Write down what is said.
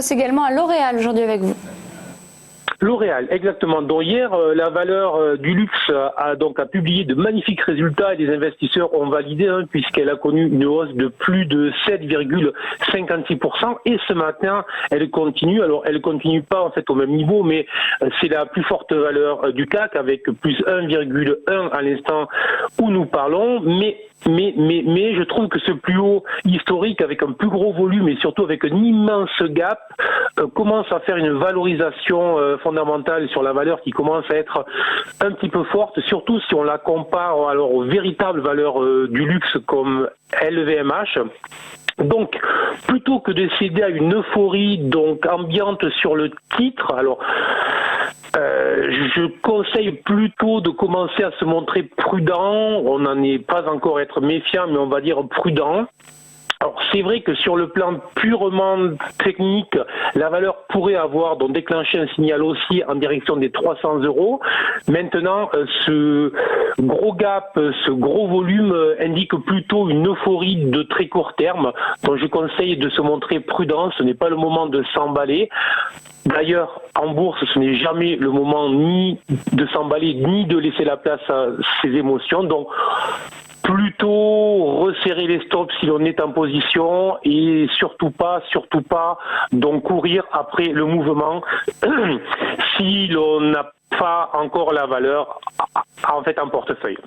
s'intéresse également à L'Oréal aujourd'hui avec vous. L'Oréal, exactement. Donc hier, la valeur du luxe a publié de magnifiques résultats et les investisseurs ont validé puisqu'elle a connu une hausse de plus de 7,56%. Et ce matin, elle continue. Alors, elle continue pas en fait au même niveau, mais c'est la plus forte valeur du CAC avec plus 1,1 à l'instant où nous parlons. Mais je trouve que ce plus haut historique avec un plus gros volume et surtout avec un immense gap commence à faire une valorisation fondamentale sur la valeur qui commence à être un petit peu forte, surtout si on la compare alors aux véritables valeurs du luxe comme LVMH. Donc, plutôt que de céder à une euphorie ambiante sur le titre, je conseille plutôt de commencer à se montrer prudent. On n'en est pas encore à être méfiant, mais on va dire prudent. Alors c'est vrai que sur le plan purement technique, la valeur pourrait avoir déclenché un signal aussi en direction des 300 €. Maintenant, ce gros gap, ce gros volume indique plutôt une euphorie de très court terme. Donc je conseille de se montrer prudent, ce n'est pas le moment de s'emballer. D'ailleurs, en bourse, ce n'est jamais le moment ni de s'emballer, ni de laisser la place à ses émotions. Donc, plutôt resserrer les stops si l'on est en position et surtout pas courir après le mouvement si l'on n'a pas encore la valeur en portefeuille.